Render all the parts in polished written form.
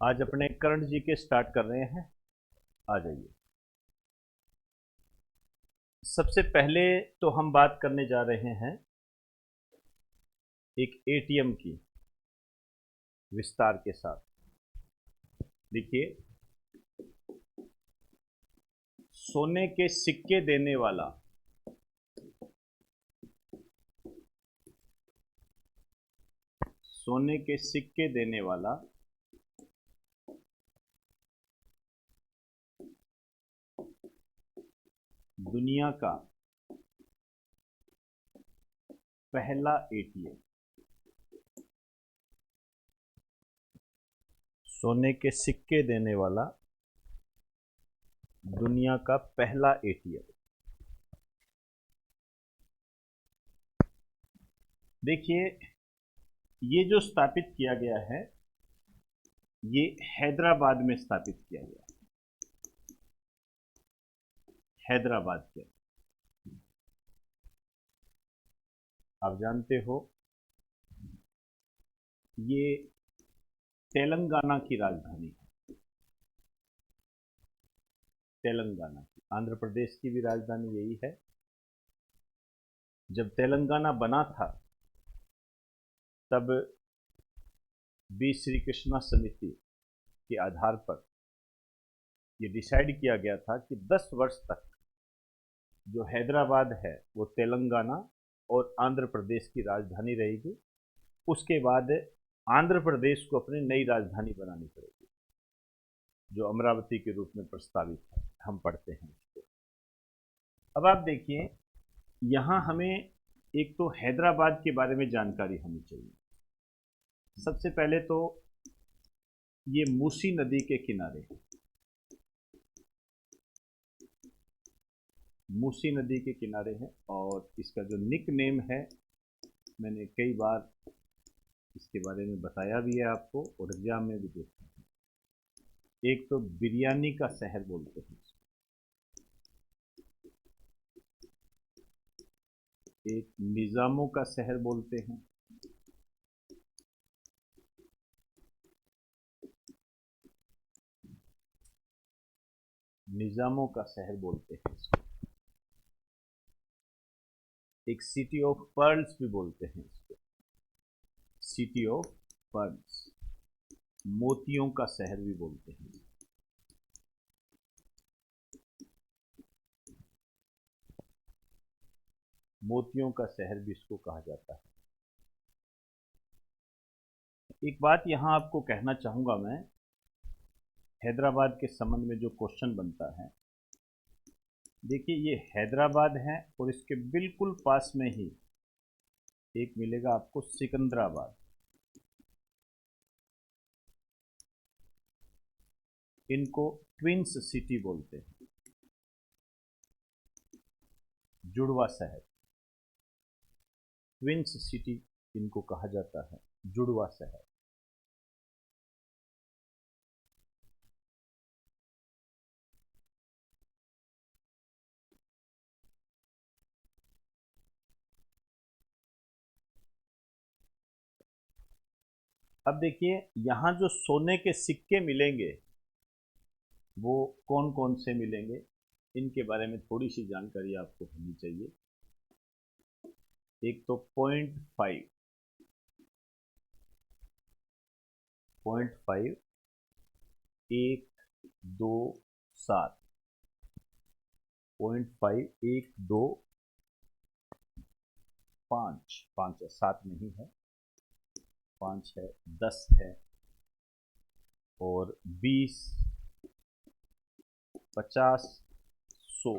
आज अपने करंट जी के स्टार्ट कर रहे हैं। आ जाइए। सबसे पहले तो हम बात करने जा रहे हैं एक एटीएम की विस्तार के साथ। देखिए, सोने के सिक्के देने वाला सोने के सिक्के देने वाला दुनिया का पहला एटीएम। सोने के सिक्के देने वाला दुनिया का पहला एटीएम। देखिए, ये जो स्थापित किया गया है, ये हैदराबाद में स्थापित किया गया है। हैदराबाद के, आप जानते हो, ये तेलंगाना की राजधानी है। तेलंगाना की, आंध्र प्रदेश की भी राजधानी यही है। जब तेलंगाना बना था तब बी श्री कृष्णा समिति के आधार पर यह डिसाइड किया गया था कि 10 वर्ष तक जो हैदराबाद है वो तेलंगाना और आंध्र प्रदेश की राजधानी रहेगी। उसके बाद आंध्र प्रदेश को अपनी नई राजधानी बनानी पड़ेगी, जो अमरावती के रूप में प्रस्तावित है। हम पढ़ते हैं इसको। अब आप देखिए, यहाँ हमें एक तो हैदराबाद के बारे में जानकारी होनी चाहिए। सबसे पहले तो ये मूसी नदी के किनारे है। मूसी नदी के किनारे है और इसका जो निक नेम है, मैंने कई बार इसके बारे में बताया भी है आपको और एग्जाम में भी देखा है। एक तो बिरयानी का शहर बोलते हैं इसको, एक निजामों का शहर बोलते हैं, निजामों का शहर बोलते हैं इसको, एक सिटी ऑफ पर्ल्स भी बोलते हैं इसको। सिटी ऑफ पर्ल्स, मोतियों का शहर भी बोलते हैं। मोतियों का शहर भी इसको कहा जाता है। एक बात यहां आपको कहना चाहूंगा मैं, हैदराबाद के संबंध में जो क्वेश्चन बनता है, देखिए ये हैदराबाद है और इसके बिल्कुल पास में ही एक मिलेगा आपको सिकंदराबाद। इनको ट्विंस सिटी बोलते हैं, जुड़वा शहर। ट्विंस सिटी इनको कहा जाता है, जुड़वा शहर। अब देखिए, यहां जो सोने के सिक्के मिलेंगे वो कौन कौन से मिलेंगे, इनके बारे में थोड़ी सी जानकारी आपको होनी चाहिए। एक तो 0.5, 0.5, 1, 2, 7, 0.5, 1, 2, 5, 5 है, 7 नहीं है, 5 है, 10 है और 20, 50, 100,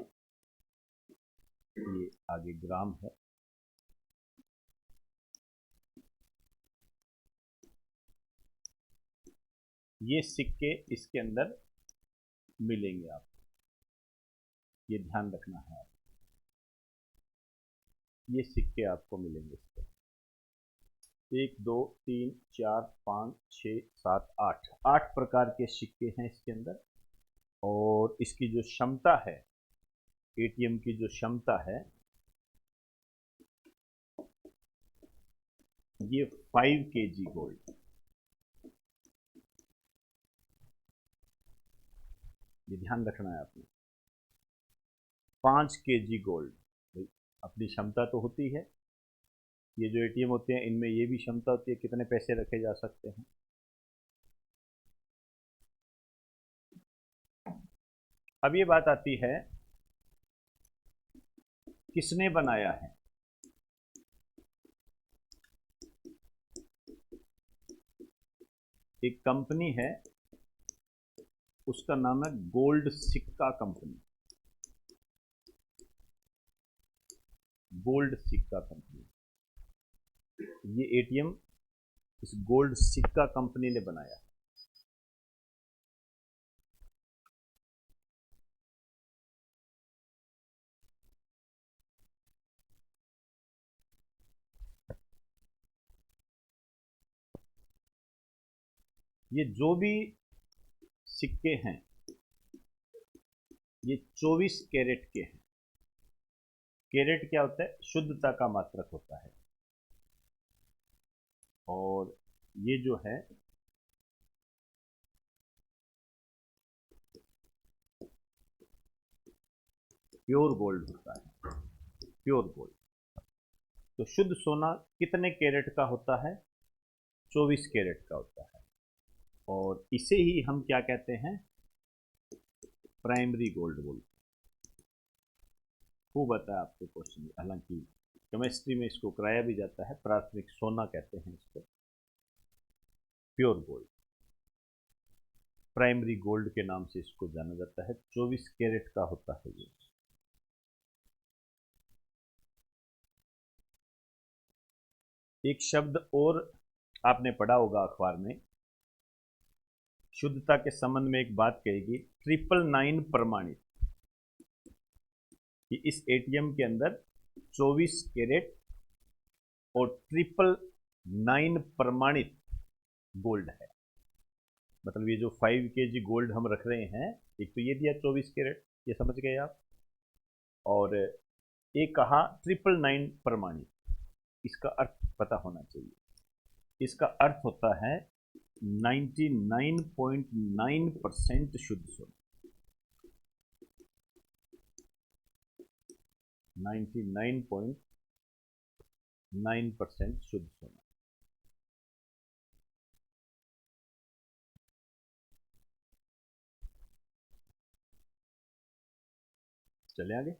ये आगे ग्राम है। ये सिक्के इसके अंदर मिलेंगे आपको, ये ध्यान रखना है आप। ये सिक्के आपको मिलेंगे इसके 1, 2, 3, 4, 5, 6, 7, 8, 8 प्रकार के सिक्के हैं इसके अंदर। और इसकी जो क्षमता है, एटीएम की जो क्षमता है, ये 5 kg गोल्ड, ये ध्यान रखना है आपने। 5 kg गोल्ड, भाई अपनी क्षमता तो होती है, ये जो एटीएम होते हैं इनमें ये भी क्षमता होती है कितने पैसे रखे जा सकते हैं। अब ये बात आती है किसने बनाया है। एक कंपनी है, उसका नाम है गोल्ड सिक्का कंपनी। गोल्ड सिक्का कंपनी, ये एटीएम इस गोल्ड सिक्का कंपनी ने बनाया। ये जो भी सिक्के हैं ये 24 कैरेट के हैं। कैरेट क्या होता है? शुद्धता का मात्रक होता है। और ये जो है प्योर गोल्ड होता है, प्योर गोल्ड। तो शुद्ध सोना कितने कैरेट का होता है? 24 कैरेट का होता है। और इसे ही हम क्या कहते हैं? प्राइमरी गोल्ड बोलते हैं। खूब आता है आपके क्वेश्चन, हालांकि केमिस्ट्री में इसको कराया भी जाता है, प्राथमिक सोना कहते हैं इसको, प्योर गोल्ड। प्राइमरी गोल्ड के नाम से इसको जाना जाता है। 24 कैरेट का होता है ये। एक शब्द और आपने पढ़ा होगा अखबार में, शुद्धता के संबंध में एक बात कहेगी, 999 प्रमाणित, कि इस एटीएम के अंदर 24 कैरेट और 999 प्रमाणित गोल्ड है। मतलब ये जो 5 kg गोल्ड हम रख रहे हैं, एक तो ये दिया 24 कैरेट, ये समझ गए आप, और एक कहा 999 प्रमाणित। इसका अर्थ पता होना चाहिए। इसका अर्थ होता है 99.9% शुद्ध सोना। 99.9% शुद्ध सोना। चले आगे।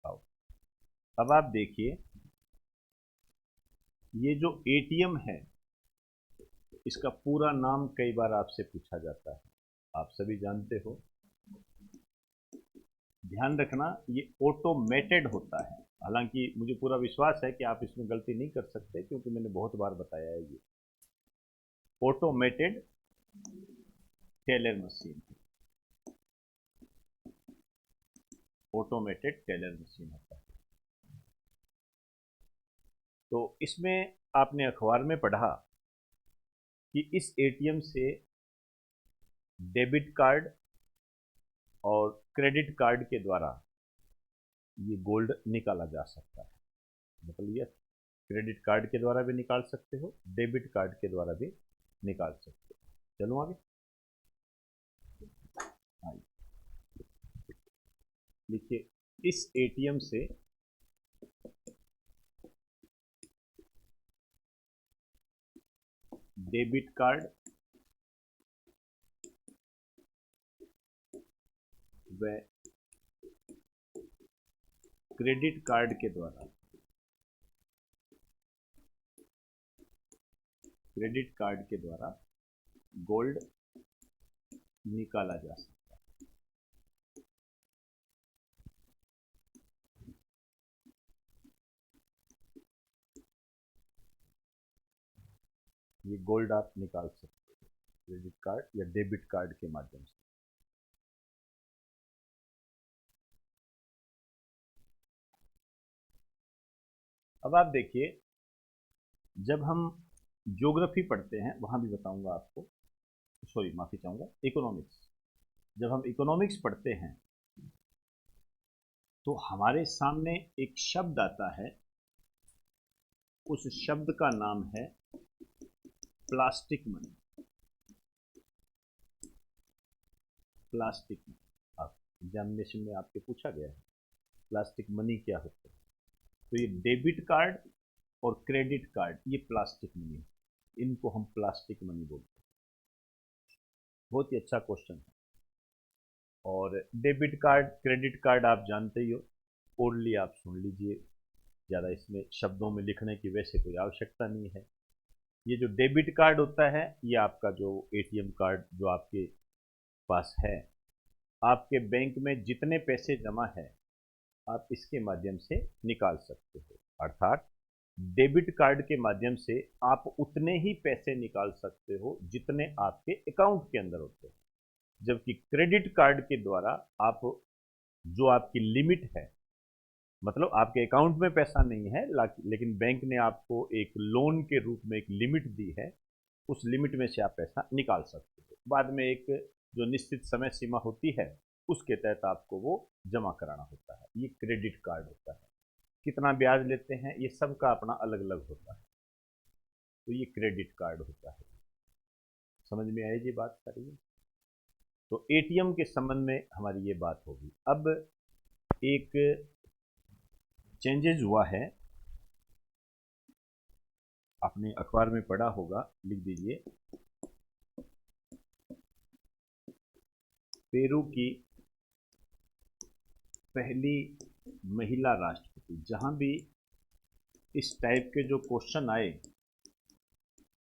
आओ, अब आप देखिए, ये जो एटीएम है इसका पूरा नाम कई बार आपसे पूछा जाता है, आप सभी जानते हो। ध्यान रखना, ये ऑटोमेटेड होता है। हालांकि मुझे पूरा विश्वास है कि आप इसमें गलती नहीं कर सकते, क्योंकि मैंने बहुत बार बताया है। ये automated teller machine, automated teller machine होता है। तो इसमें आपने अखबार में पढ़ा कि इस एटीएम से डेबिट कार्ड और क्रेडिट कार्ड के द्वारा ये गोल्ड निकाला जा सकता है। मतलब ये क्रेडिट कार्ड के द्वारा भी निकाल सकते हो, डेबिट कार्ड के द्वारा भी निकाल सकते हो। चलो आगे। लिखिए, इस एटीएम से डेबिट कार्ड व क्रेडिट कार्ड के द्वारा गोल्ड निकाला जा सकता है। ये गोल्ड आप निकाल सकते हो क्रेडिट कार्ड या डेबिट कार्ड के माध्यम से। अब आप देखिए, जब हम ज्योग्राफी पढ़ते हैं, वहां भी बताऊंगा आपको, सॉरी माफी चाहूंगा, इकोनॉमिक्स, जब हम इकोनॉमिक्स पढ़ते हैं तो हमारे सामने एक शब्द आता है, उस शब्द का नाम है प्लास्टिक मनी। प्लास्टिक मनी आप एग्जामिनेशन में आपके पूछा गया है, प्लास्टिक मनी क्या होता है। तो ये डेबिट कार्ड और क्रेडिट कार्ड ये प्लास्टिक मनी है, इनको हम प्लास्टिक मनी बोलते हैं। बहुत ही अच्छा क्वेश्चन है। और डेबिट कार्ड क्रेडिट कार्ड आप जानते ही हो, ओरली आप सुन लीजिए, ज़्यादा इसमें शब्दों में लिखने की वैसे कोई आवश्यकता नहीं है। ये जो डेबिट कार्ड होता है ये आपका जो एटीएम कार्ड जो आपके पास है, आपके बैंक में जितने पैसे जमा है आप इसके माध्यम से निकाल सकते हो। अर्थात डेबिट कार्ड के माध्यम से आप उतने ही पैसे निकाल सकते हो जितने आपके अकाउंट के अंदर होते हैं, जबकि क्रेडिट कार्ड के द्वारा आप जो आपकी लिमिट है, मतलब आपके अकाउंट में पैसा नहीं है लेकिन बैंक ने आपको एक लोन के रूप में एक लिमिट दी है, उस लिमिट में से आप पैसा निकाल सकते हो। बाद में एक जो निश्चित समय सीमा होती है उसके तहत आपको वो जमा कराना होता है। ये क्रेडिट कार्ड होता है। कितना ब्याज लेते हैं ये सबका अपना अलग अलग होता है। तो ये क्रेडिट कार्ड होता है। समझ में आई जी बात सारी। तो एटीएम के संबंध में हमारी ये बात होगी। अब एक चेंजेज हुआ है, आपने अखबार में पढ़ा होगा, लिख दीजिए। पेरू की पहली महिला राष्ट्रपति। जहां भी इस टाइप के जो क्वेश्चन आए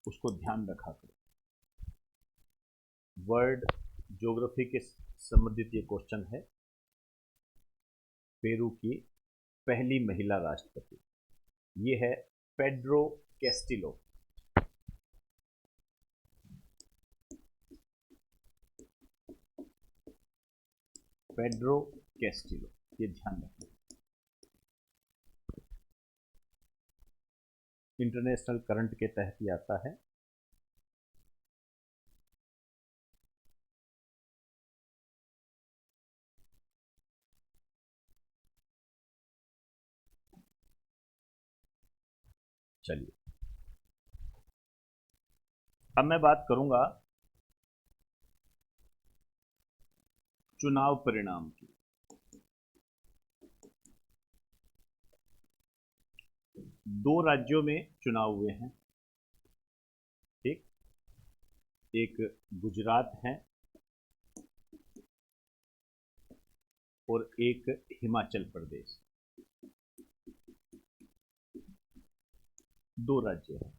उसको ध्यान रखा करो। वर्ल्ड ज्योग्राफी के संबंधित ये क्वेश्चन है। पेरू की पहली महिला राष्ट्रपति ये है पेड्रो कैस्टिलो। पेड्रो कैस्टिलो, ये ध्यान रखना। इंटरनेशनल करंट के तहत ही आता है। चलिए अब मैं बात करूंगा चुनाव परिणाम की। दो राज्यों में चुनाव हुए हैं, ठीक। एक गुजरात है और एक हिमाचल प्रदेश। दो राज्य हैं,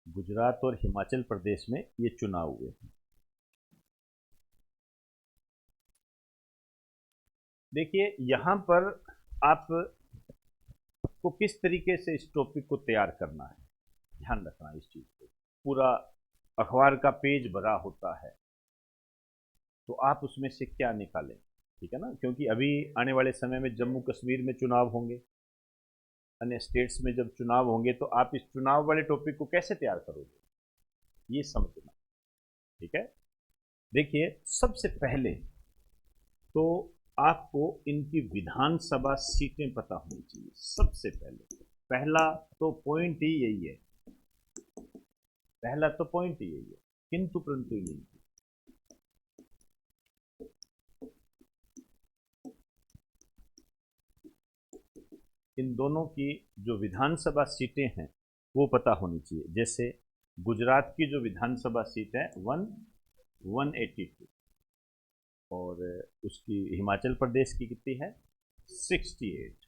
गुजरात और हिमाचल प्रदेश में ये चुनाव हुए हैं। देखिए यहां पर आप को किस तरीके से इस टॉपिक को तैयार करना है, ध्यान रखना इस चीज को। पूरा अखबार का पेज भरा होता है तो आप उसमें से क्या निकालें, ठीक है ना। क्योंकि अभी आने वाले समय में जम्मू कश्मीर में चुनाव होंगे, अन्य स्टेट्स में जब चुनाव होंगे तो आप इस चुनाव वाले टॉपिक को कैसे तैयार करोगे, ये समझना, ठीक है। देखिए सबसे पहले तो आपको इनकी विधानसभा सीटें पता होनी चाहिए। सबसे पहले पहला तो पॉइंट ही यही है, पहला तो पॉइंट ही यही है, किंतु परंतु ही नहीं। इन दोनों की जो विधानसभा सीटें हैं वो पता होनी चाहिए। जैसे गुजरात की जो विधानसभा सीट है 182 और उसकी हिमाचल प्रदेश की कितनी है 68,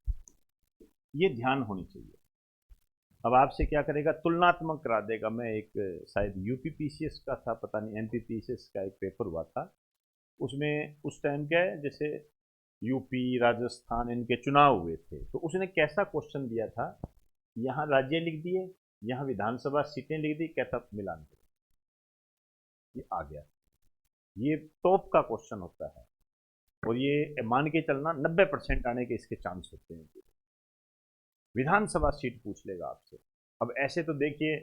ये ध्यान होनी चाहिए। अब आपसे क्या करेगा, तुलनात्मक करा देगा। मैं एक शायद यूपीपीसीएस का था, पता नहीं एमपीपीसीएस का एक पेपर हुआ था, उसमें उस टाइम क्या है, जैसे यूपी राजस्थान इनके चुनाव हुए थे तो उसने कैसा क्वेश्चन दिया था, यहाँ राज्य लिख दिए, यहाँ विधानसभा सीटें लिख दी, कहता मिलान करो, ये आ गया। ये टॉप का क्वेश्चन होता है और ये मान के चलना 90% आने के इसके चांस होते हैं। विधानसभा सीट पूछ लेगा आपसे। अब ऐसे तो देखिए,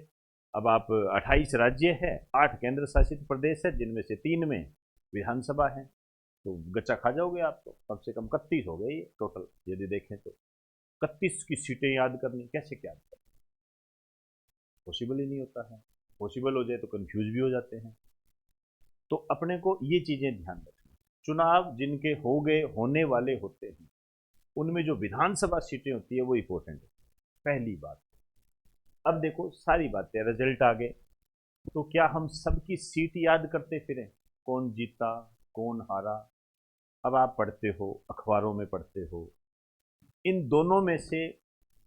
अब आप 28 राज्य है, 8 केंद्र शासित प्रदेश है, जिनमें से 3 में विधानसभा है, तो गच्चा खा जाओगे आप। तो कम से कम 31 हो गई टोटल, यदि देखें तो 31 की सीटें याद करनी, कैसे क्या पॉसिबल ही नहीं होता है। पॉसिबल हो जाए तो कंफ्यूज भी हो जाते हैं। तो अपने को ये चीजें ध्यान रखनी। चुनाव जिनके हो गए, होने वाले होते हैं, उनमें जो विधानसभा सीटें होती है वो इंपॉर्टेंट है, पहली बात। अब देखो सारी बातें, रिजल्ट आ गए, तो क्या हम सबकी सीट याद करते फिरें, कौन जीता कौन हारा? अब आप पढ़ते हो, अखबारों में पढ़ते हो, इन दोनों में से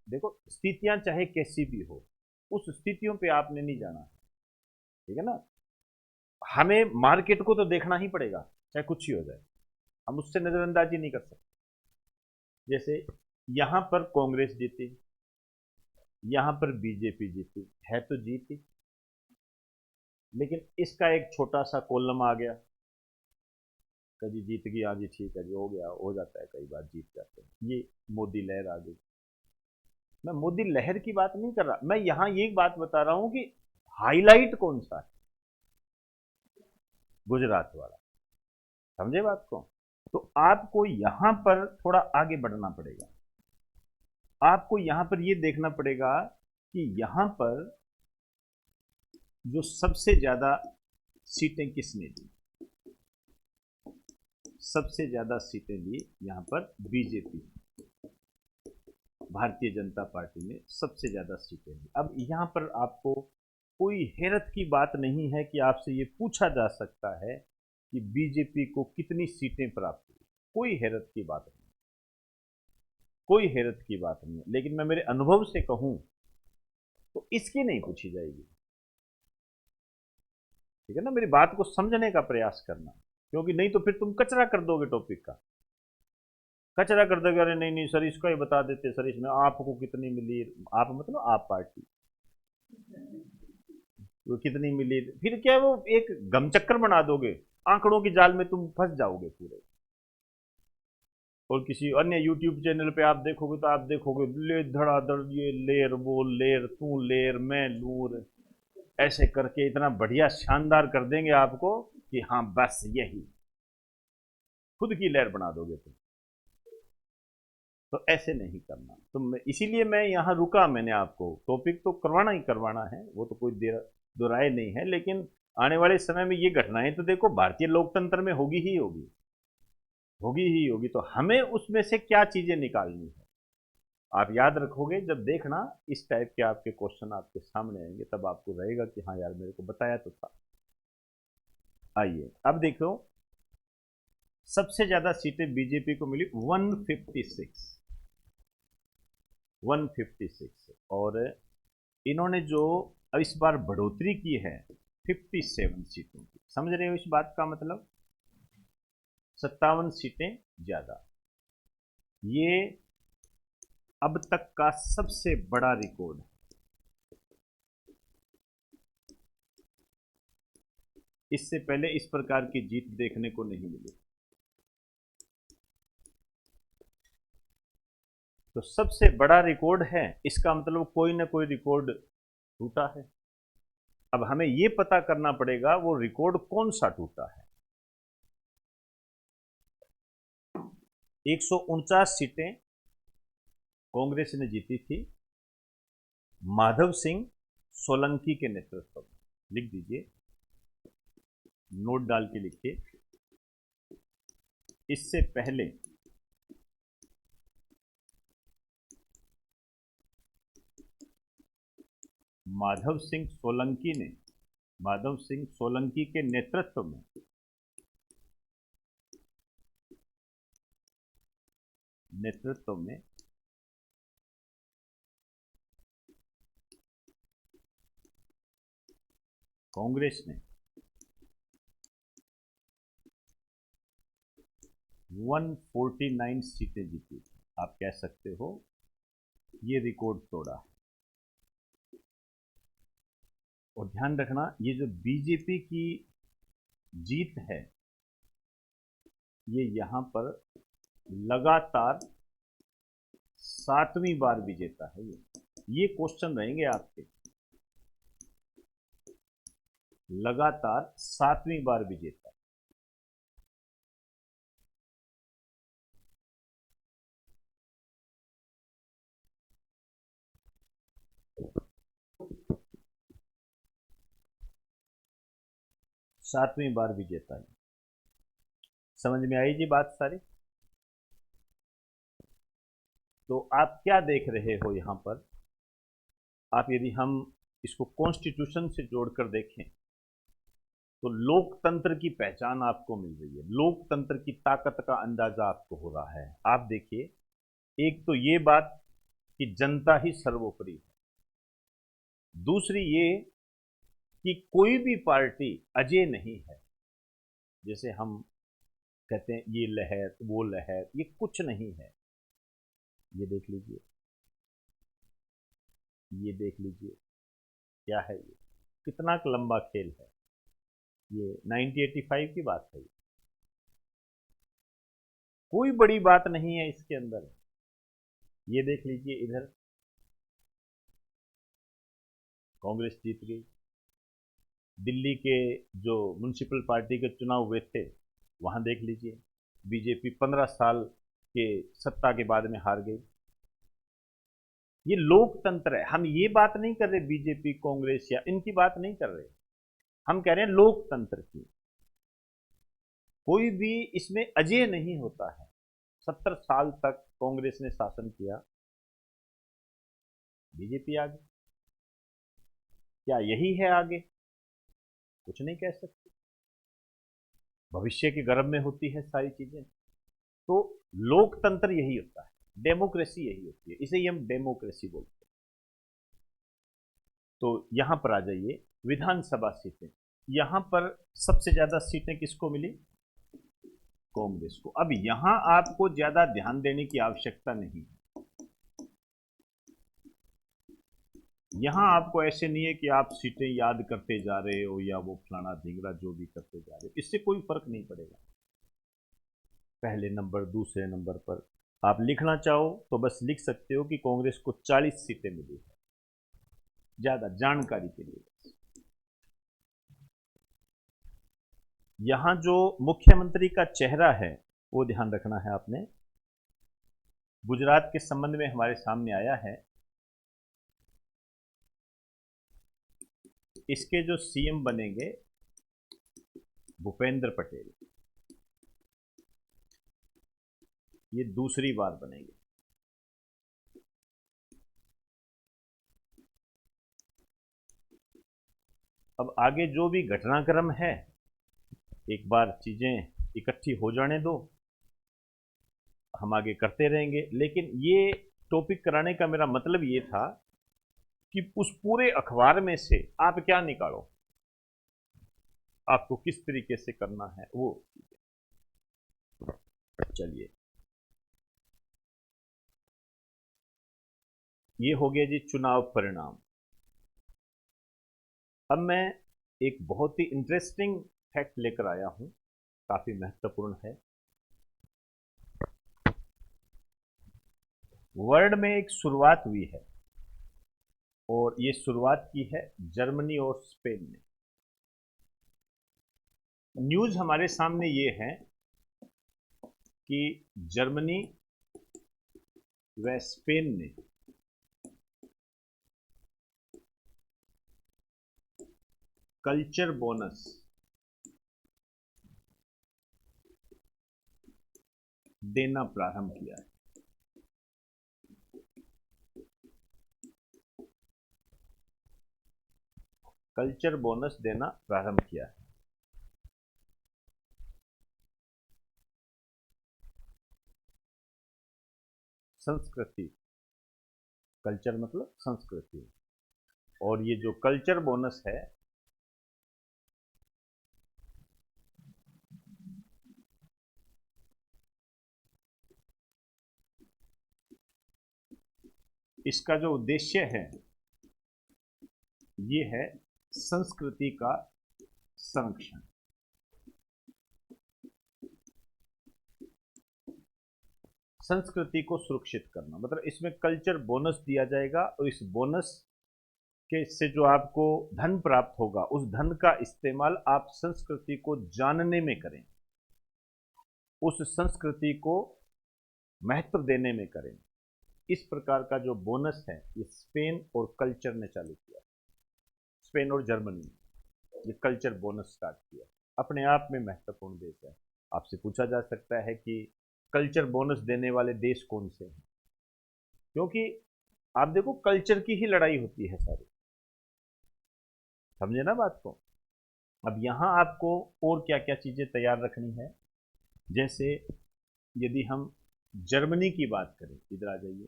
देखो, स्थितियां चाहे कैसी भी हो, उस स्थितियों पे आपने नहीं जाना है, ठीक है ना। हमें मार्केट को तो देखना ही पड़ेगा, चाहे कुछ ही हो जाए, हम उससे नजरअंदाजी नहीं कर सकते। जैसे यहां पर कांग्रेस जीती, यहां पर बीजेपी जीती, है तो जीती, लेकिन इसका एक छोटा सा कॉलम आ गया, कभी जीत गई, हाँ जी ठीक है जी, हो गया, हो जाता है, कई बार जीत जाते हैं, ये मोदी लहर आ गई। मैं मोदी लहर की बात नहीं कर रहा, मैं यहां ये बात बता रहा हूं कि हाईलाइट कौन सा है, गुजरात वाला, समझे बात को। तो आपको यहां पर थोड़ा आगे बढ़ना पड़ेगा, आपको यहां पर यह देखना पड़ेगा कि यहां पर जो सबसे ज्यादा सीटें किसने दी, सबसे ज्यादा सीटें ली यहां पर बीजेपी, भारतीय जनता पार्टी ने सबसे ज्यादा सीटें ली। अब यहां पर आपको कोई हैरत की बात नहीं है कि आपसे ये पूछा जा सकता है कि बीजेपी को कितनी सीटें प्राप्त हुई, कोई हैरत की बात नहीं, कोई हैरत की बात नहीं है। लेकिन मैं मेरे अनुभव से कहूं तो इसकी नहीं पूछी जाएगी, ठीक है ना। मेरी बात को समझने का प्रयास करना, क्योंकि नहीं तो फिर तुम कचरा कर दोगे, टॉपिक का कचरा कर दोगे। अरे नहीं नहीं सर, इसका ही बता देते सर, इसमें आपको कितनी मिली, आप मतलब आप पार्टी, वो कितनी मिली, फिर क्या वो एक गम चक्कर बना दोगे, आंकड़ों की जाल में तुम फंस जाओगे पूरे। और किसी अन्य यूट्यूब चैनल पे आप देखोगे तो आप देखोगे ले धड़ाधड़, ये लेर वो लेर, तू लेर मैं लूर, ऐसे करके इतना बढ़िया शानदार कर देंगे आपको कि हाँ बस यही, खुद की लहर बना दोगे तुम। तो ऐसे नहीं करना, तो इसीलिए मैं यहाँ रुका, मैंने आपको टॉपिक तो करवाना ही करवाना है, वो तो कोई देर दो राय नहीं है, लेकिन आने वाले समय में ये घटनाएं तो देखो भारतीय लोकतंत्र में होगी ही होगी, होगी ही होगी। तो हमें उसमें से क्या चीजें निकालनी है, आप याद रखोगे, जब देखना इस टाइप के आपके क्वेश्चन आपके सामने आएंगे, तब आपको रहेगा कि हाँ यार मेरे को बताया तो था। आइए अब देखो, सबसे ज्यादा सीटें बीजेपी को मिली 156, 156, और इन्होंने जो अब इस बार बढ़ोतरी की है 57 सीटों की, समझ रहे हो इस बात का मतलब, 57 सीटें ज्यादा, ये अब तक का सबसे बड़ा रिकॉर्ड है। इससे पहले इस प्रकार की जीत देखने को नहीं मिली। तो सबसे बड़ा रिकॉर्ड है, इसका मतलब कोई ना कोई रिकॉर्ड टूटा है। अब हमें यह पता करना पड़ेगा वो रिकॉर्ड कौन सा टूटा है। 149 सीटें कांग्रेस ने जीती थी, माधव सिंह सोलंकी के नेतृत्व में, लिख दीजिए, नोट डाल के लिखिए। इससे पहले माधव सिंह सोलंकी ने, माधव सिंह सोलंकी के नेतृत्व में कांग्रेस ने 149 सीटें जीती थी। आप कह सकते हो ये रिकॉर्ड तोड़ा है। और ध्यान रखना, ये जो बीजेपी की जीत है, ये यहां पर लगातार 7वीं बार विजेता है। ये क्वेश्चन रहेंगे आपके, लगातार 7वीं बार विजेता। 7वीं बार विजेता है। समझ में आई जी बात सारी? तो आप क्या देख रहे हो यहां पर? आप यदि हम इसको कॉन्स्टिट्यूशन से जोड़कर देखें तो लोकतंत्र की पहचान आपको मिल रही है, लोकतंत्र की ताकत का अंदाजा आपको हो रहा है। आप देखिए, एक तो ये बात कि जनता ही सर्वोपरि है, दूसरी ये कि कोई भी पार्टी अजय नहीं है। जैसे हम कहते हैं ये लहर वो लहर, ये कुछ नहीं है। ये देख लीजिए, ये देख लीजिए, क्या है ये? कितना लंबा खेल है ये? 1985 की बात है। कोई बड़ी बात नहीं है इसके अंदर। ये देख लीजिए, इधर कांग्रेस जीत गई। दिल्ली के जो म्युनिसिपल पार्टी के चुनाव हुए थे वहां देख लीजिए, बीजेपी 15 साल के सत्ता के बाद में हार गई। ये लोकतंत्र है। हम ये बात नहीं कर रहे बीजेपी कांग्रेस या इनकी बात नहीं कर रहे, हम कह रहे हैं लोकतंत्र की। कोई भी इसमें अजेय नहीं होता है। 70 साल तक कांग्रेस ने शासन किया, बीजेपी आ गई। क्या यही है आगे? कुछ नहीं कह सकते। भविष्य के गर्भ में होती है सारी चीजें। तो लोकतंत्र यही होता है, डेमोक्रेसी यही होती है, इसे ही हम डेमोक्रेसी बोलते हैं। तो यहां पर आ जाइए, विधानसभा सीटें। यहां पर सबसे ज्यादा सीटें किसको मिली? कांग्रेस को। अब यहां आपको ज्यादा ध्यान देने की आवश्यकता नहीं है। यहां आपको ऐसे नहीं है कि आप सीटें याद करते जा रहे हो या वो फलाना ढिंगरा जो भी करते जा रहे हो, इससे कोई फर्क नहीं पड़ेगा। पहले नंबर दूसरे नंबर पर आप लिखना चाहो तो बस लिख सकते हो कि कांग्रेस को 40 सीटें मिली है, ज्यादा जानकारी के लिए। यहां जो मुख्यमंत्री का चेहरा है वो ध्यान रखना है आपने। गुजरात के संबंध में हमारे सामने आया है, इसके जो सीएम बनेंगे भूपेंद्र पटेल, ये दूसरी बार बनेंगे। अब आगे जो भी घटनाक्रम है, एक बार चीजें इकट्ठी हो जाने दो, हम आगे करते रहेंगे। लेकिन ये टॉपिक कराने का मेरा मतलब ये था कि उस पूरे अखबार में से आप क्या निकालो, आपको किस तरीके से करना है वो। चलिए, ये हो गया जी चुनाव परिणाम। अब मैं एक बहुत ही इंटरेस्टिंग फैक्ट लेकर आया हूं, काफी महत्वपूर्ण है। वर्ल्ड में एक शुरुआत हुई है और ये शुरुआत की है जर्मनी और स्पेन ने। न्यूज हमारे सामने ये है कि जर्मनी व स्पेन ने कल्चर बोनस देना प्रारंभ किया है। कल्चर बोनस देना प्रारंभ किया है। संस्कृति, कल्चर मतलब संस्कृति, और ये जो कल्चर बोनस है इसका जो उद्देश्य है ये है संस्कृति का संरक्षण। संस्कृति को सुरक्षित करना, मतलब इसमें कल्चर बोनस दिया जाएगा और इस बोनस के से जो आपको धन प्राप्त होगा उस धन का इस्तेमाल आप संस्कृति को जानने में करें, उस संस्कृति को महत्व देने में करें। इस प्रकार का जो बोनस है ये स्पेन और कल्चर ने चालू किया। स्पेन और जर्मनी ने ये कल्चर बोनस स्टार्ट किया। अपने आप में महत्वपूर्ण देश है। आपसे पूछा जा सकता है कि कल्चर बोनस देने वाले देश कौन से हैं, क्योंकि आप देखो कल्चर की ही लड़ाई होती है सारी। समझे ना बात को। अब यहां आपको और क्या क्या चीजें तैयार रखनी है। जैसे यदि हम जर्मनी की बात करें, इधर आ जाइए।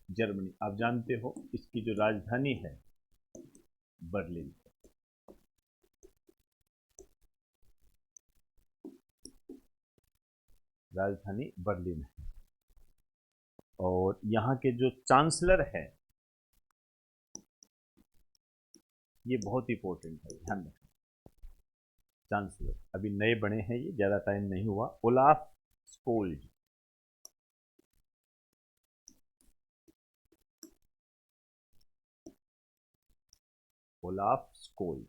जर्मनी आप जानते हो इसकी जो राजधानी है बर्लिन। राजधानी बर्लिन है। और यहाँ के जो चांसलर है, ये बहुत इंपॉर्टेंट है, ध्यान रखें। चांसलर अभी नए बने हैं, ये ज़्यादा टाइम नहीं हुआ। Olaf Scholz. ओलाफ स्कोल्ज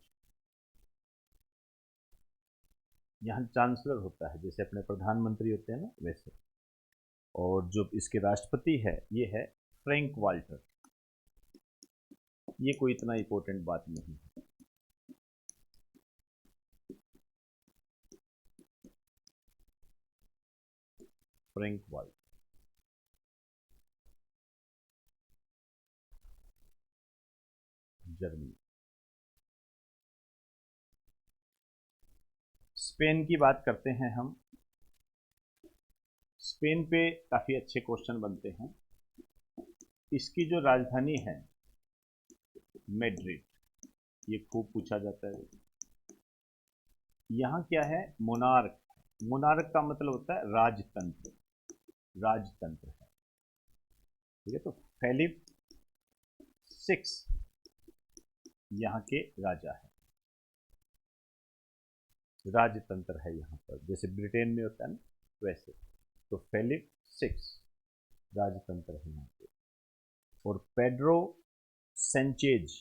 यहाँ चांसलर होता है, जैसे अपने प्रधानमंत्री होते हैं ना वैसे। और जो इसके राष्ट्रपति है ये है फ्रैंक वाल्टर। ये कोई इतना इंपॉर्टेंट बात नहीं है। Frank Walter, Germany. स्पेन की बात करते हैं हम। स्पेन पे काफी अच्छे क्वेश्चन बनते हैं। इसकी जो राजधानी है मैड्रिड, ये खूब पूछा जाता है। यहाँ क्या है, मोनार्क। मोनार्क का मतलब होता है राजतंत्र। राजतंत्र है, ठीक है। तो फेलिप सिक्स यहाँ के राजा है। राजतंत्र है यहाँ पर, जैसे ब्रिटेन में होता है ना वैसे। तो फेलिप सिक्स राजतंत्र है यहाँ पे। और पेड्रो सेंचेज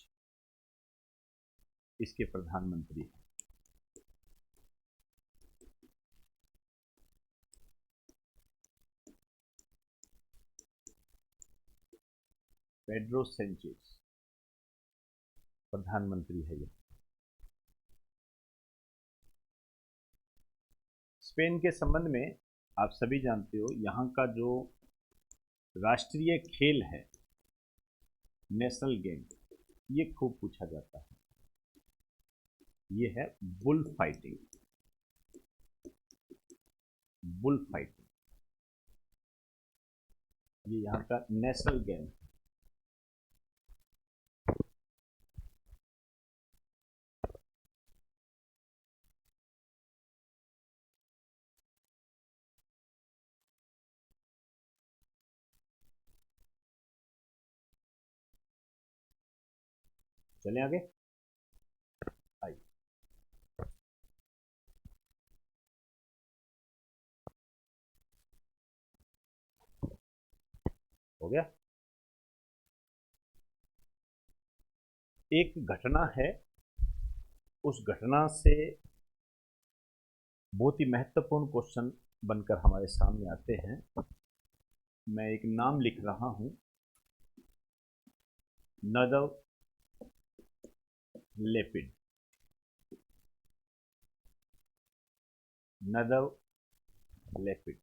इसके प्रधानमंत्री हैं। पेड्रो सेंचेज प्रधानमंत्री है ये। स्पेन के संबंध में आप सभी जानते हो, यहाँ का जो राष्ट्रीय खेल है, नेशनल गेम, ये खूब पूछा जाता है। ये है बुल फाइटिंग। बुल फाइटिंग ये यहाँ का नेशनल गेम है। चले आगे, आइए। हो गया। एक घटना है, उस घटना से बहुत ही महत्वपूर्ण क्वेश्चन बनकर हमारे सामने आते हैं। मैं एक नाम लिख रहा हूं, नदव लेपिड। नदव लेपिड,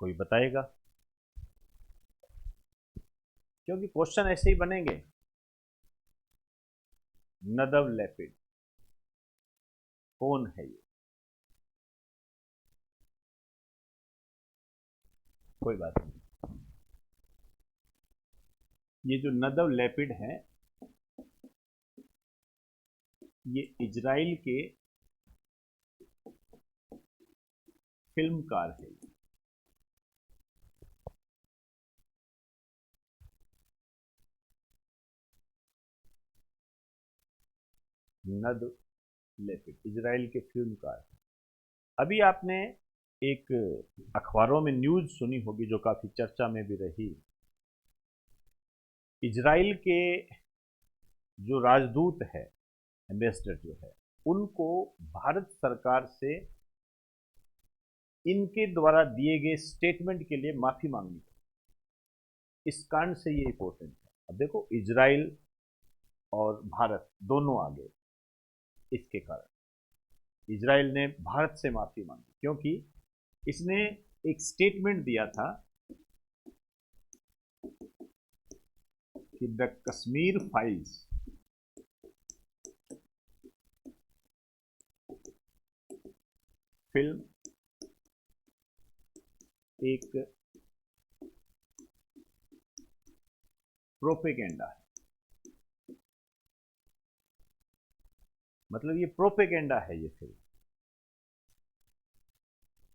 कोई बताएगा? क्योंकि क्वेश्चन ऐसे ही बनेंगे। नदव लेपिड कौन है ये? कोई बात नहीं। ये जो नदव लेपिड है, ये इजराइल के फिल्मकार है। नदव लेपिड इजराइल के फिल्मकार। अभी आपने एक अखबारों में न्यूज सुनी होगी जो काफी चर्चा में भी रही। इजराइल के जो राजदूत है, एम्बेसडर जो है, उनको भारत सरकार से इनके द्वारा दिए गए स्टेटमेंट के लिए माफी मांगनी है। इस कारण से ये इंपॉर्टेंट है। अब देखो इजराइल और भारत दोनों आ गए। इसके कारण इजराइल ने भारत से माफी मांगी, क्योंकि इसने एक स्टेटमेंट दिया था कि द कश्मीर फाइल्स फिल्म एक प्रोपेगेंडा है, मतलब ये प्रोपेगेंडा है। ये फिल्म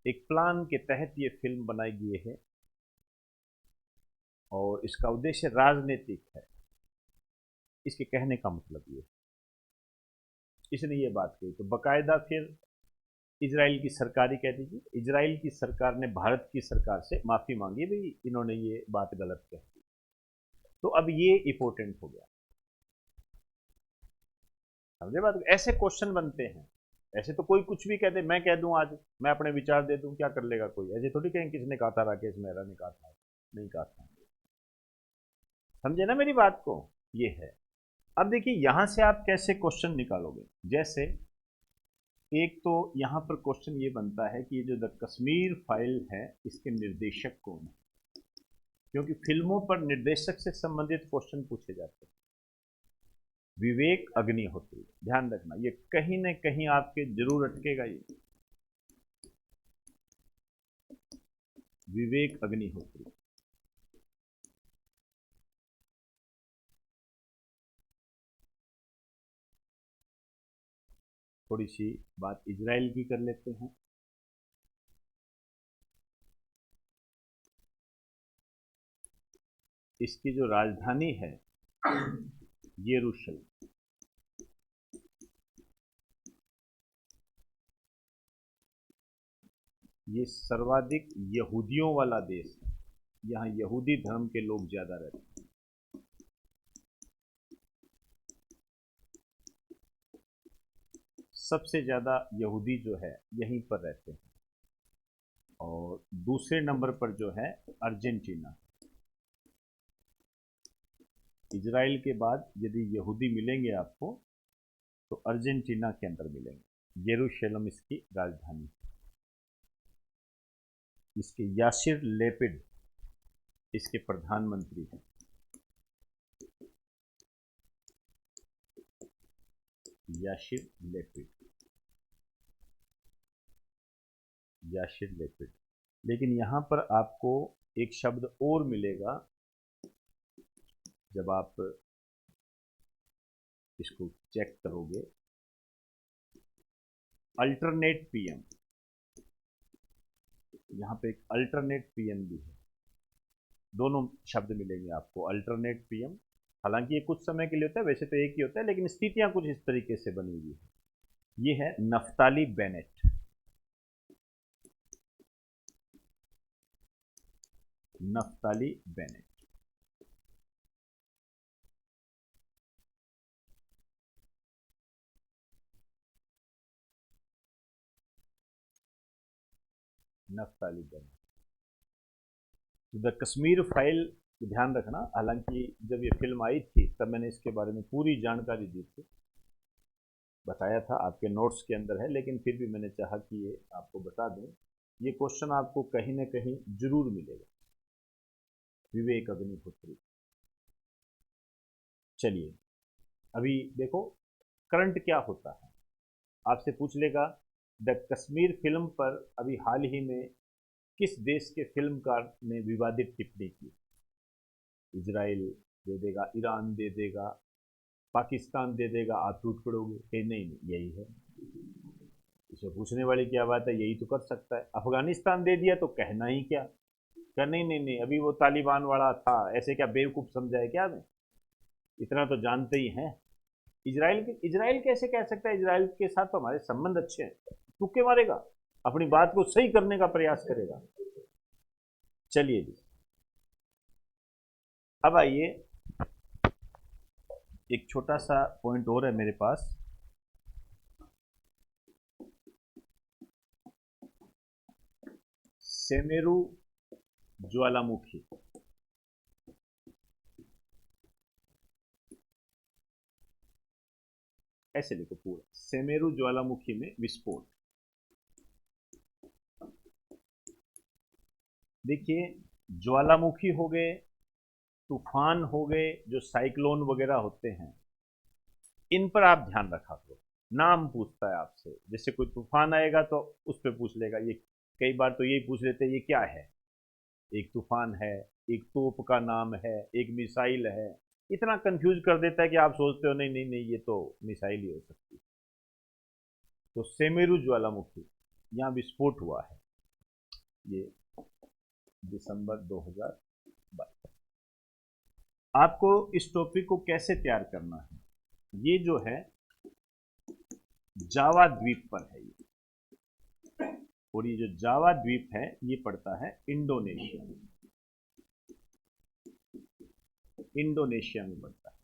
एक प्लान के तहत ये फिल्म बनाई गई है और इसका उद्देश्य राजनीतिक है। इसके कहने का मतलब ये, इसने ये बात कही तो बकायदा फिर इजराइल की सरकार ही कह दीजिए, इजराइल की सरकार ने भारत की सरकार से माफी मांगी, भाई इन्होंने ये बात गलत कही। तो अब ये इंपॉर्टेंट हो गया, समझे बात। ऐसे क्वेश्चन बनते हैं, ऐसे तो कोई कुछ भी कह दे, मैं कह दूं आज, मैं अपने विचार दे दूं, क्या कर लेगा कोई? ऐसे थोड़ी कहें किसने कहा था, राकेश मेहरा ने कहा था, नहीं कहा था। समझे ना मेरी बात को? ये है। अब देखिए यहां से आप कैसे क्वेश्चन निकालोगे। जैसे एक तो यहां पर क्वेश्चन ये बनता है कि ये जो द कश्मीर फाइल है इसके निर्देशक कौन है, क्योंकि फिल्मों पर निर्देशक से संबंधित क्वेश्चन पूछे जाते हैं। विवेक अग्निहोत्री, ध्यान रखना, ये कहीं ना कहीं आपके जरूर अटकेगा। ये विवेक अग्निहोत्री, थोड़ी सी बात इजराइल की कर लेते हैं। इसकी जो राजधानी है यरूशलेम, ये सर्वाधिक यहूदियों वाला देश है, यहाँ यहूदी धर्म के लोग ज्यादा रहते हैं। सबसे ज्यादा यहूदी जो है यहीं पर रहते हैं, और दूसरे नंबर पर जो है अर्जेंटीना। इजराइल के बाद यदि यहूदी मिलेंगे आपको तो अर्जेंटीना के अंदर मिलेंगे। यरूशलेम इसकी राजधानी। इसके यासिर लेपिड इसके प्रधानमंत्री हैं। Yasir Lapid, Yasir Lapid. लेकिन यहां पर आपको एक शब्द और मिलेगा जब आप इसको चेक करोगे, अल्टरनेट पीएम। यहां पे एक अल्टरनेट पीएम भी है, दोनों शब्द मिलेंगे आपको, अल्टरनेट पीएम। हालांकि ये कुछ समय के लिए होता है, वैसे तो एक ही होता है, लेकिन स्थितियां कुछ इस तरीके से बनी हुई है। ये है Naftali Bennett. Naftali Bennett, Naftali Bennett. The Kashmir file, ध्यान रखना, हालांकि जब ये फिल्म आई थी तब मैंने इसके बारे में पूरी जानकारी दी थी, बताया था, आपके नोट्स के अंदर है, लेकिन फिर भी मैंने चाहा कि ये आपको बता दूं। ये क्वेश्चन आपको कहीं ना कहीं जरूर मिलेगा, विवेक अग्निहोत्री। चलिए अभी देखो करंट क्या होता है, आपसे पूछ लेगा द कश्मीर फिल्म पर अभी हाल ही में किस देश के फिल्मकार ने विवादित टिप्पणी की। इजराइल दे देगा, ईरान दे देगा, पाकिस्तान दे देगा, आप टूट पड़ोगे कि नहीं नहीं यही है। इसमें पूछने वाली क्या बात है, यही तो कर सकता है। अफगानिस्तान दे दिया तो कहना ही क्या, क्या नहीं नहीं नहीं अभी वो तालिबान वाला था, ऐसे क्या बेवकूफ समझा है क्या हमें, इतना तो जानते ही हैं। इजराइल कैसे कह सकता है, इजराइल के साथ तो हमारे संबंध अच्छे हैं, तुक्के मारेगा, अपनी बात को सही करने का प्रयास करेगा। चलिए जी, अब आइए एक छोटा सा पॉइंट और है मेरे पास। सेमेरू ज्वालामुखी, ऐसे लिखो पूरा, सेमेरु ज्वालामुखी में विस्फोट। देखिए, ज्वालामुखी हो गए, तूफान हो गए, जो साइक्लोन वगैरह होते हैं, इन पर आप ध्यान रखा करो। नाम पूछता है आपसे, जैसे कोई तूफान आएगा तो उस पर पूछ लेगा। ये कई बार तो यही पूछ लेते हैं, ये क्या है? एक तूफान है, एक तोप का नाम है, एक मिसाइल है। इतना कंफ्यूज कर देता है कि आप सोचते हो नहीं नहीं नहीं, ये तो मिसाइल ही हो सकती है। तो सेमेरु ज्वालामुखी, यहाँ विस्फोट हुआ है, ये दिसंबर 2022। आपको इस टॉपिक को कैसे तैयार करना है? ये जो है जावा द्वीप पर है ये, और ये जो जावा द्वीप है ये पड़ता है इंडोनेशिया में, इंडोनेशिया में पड़ता है।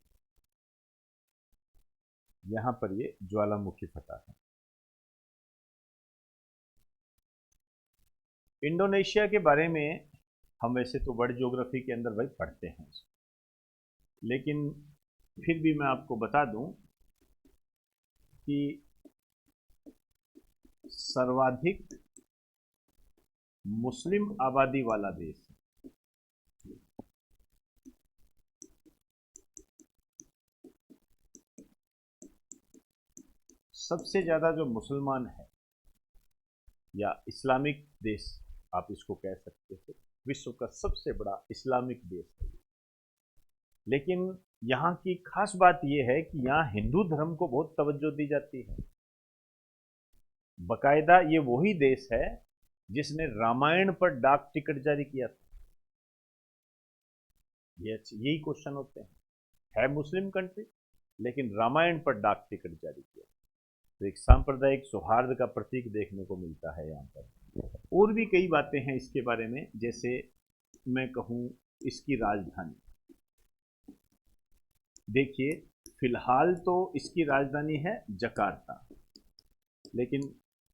यहां पर ये ज्वालामुखी फटा है। इंडोनेशिया के बारे में हम वैसे तो वर्ल्ड ज्योग्राफी के अंदर भाई पढ़ते हैं, लेकिन फिर भी मैं आपको बता दूं कि सर्वाधिक मुस्लिम आबादी वाला देश है। सबसे ज्यादा जो मुसलमान है, या इस्लामिक देश आप इसको कह सकते हो, विश्व का सबसे बड़ा इस्लामिक देश है। लेकिन यहाँ की खास बात यह है कि यहाँ हिंदू धर्म को बहुत तवज्जो दी जाती है। बकायदा ये वही देश है जिसने रामायण पर डाक टिकट जारी किया था। यही क्वेश्चन होते हैं, है मुस्लिम कंट्री लेकिन रामायण पर डाक टिकट जारी किया। तो एक सांप्रदायिक सौहार्द का प्रतीक देखने को मिलता है यहाँ पर। और भी कई बातें हैं इसके बारे में, जैसे मैं कहूँ इसकी राजधानी। देखिए, फिलहाल तो इसकी राजधानी है जकार्ता, लेकिन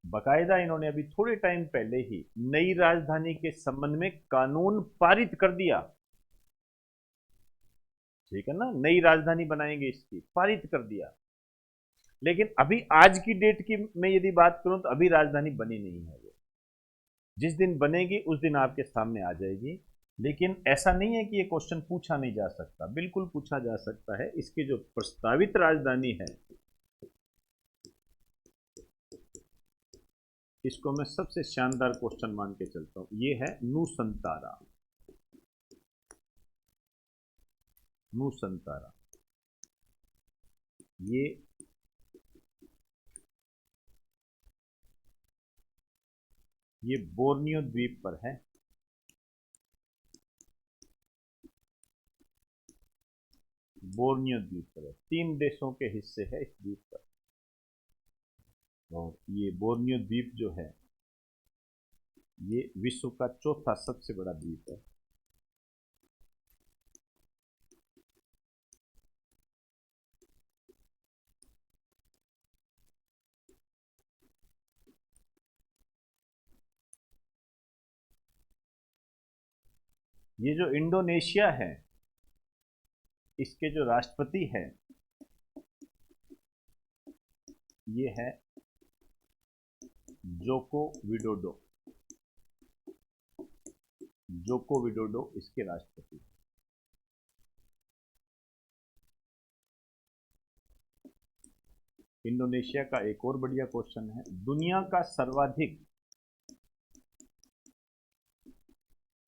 बकायदा इन्होंने अभी थोड़े टाइम पहले ही नई राजधानी के संबंध में कानून पारित कर दिया। ठीक है ना, नई राजधानी बनाएंगे इसकी, पारित कर दिया। लेकिन अभी आज की डेट की मैं यदि बात करूं तो अभी राजधानी बनी नहीं है। वो जिस दिन बनेगी उस दिन आपके सामने आ जाएगी। लेकिन ऐसा नहीं है कि ये क्वेश्चन पूछा नहीं जा सकता, बिल्कुल पूछा जा सकता है। इसकी जो प्रस्तावित राजधानी है, इसको मैं सबसे शानदार क्वेश्चन मान के चलता हूं, ये है नूसंतारा। नूसंतारा ये बोर्नियो द्वीप पर है। बोर्नियो द्वीप पर है, 3 देशों के हिस्से है इस द्वीप पर। और ये बोर्नियो द्वीप जो है ये विश्व का चौथा सबसे बड़ा द्वीप है। ये जो इंडोनेशिया है, इसके जो राष्ट्रपति है ये है जोको विडोडो। जोको विडोडो इसके राष्ट्रपति। इंडोनेशिया का एक और बढ़िया क्वेश्चन है, दुनिया का सर्वाधिक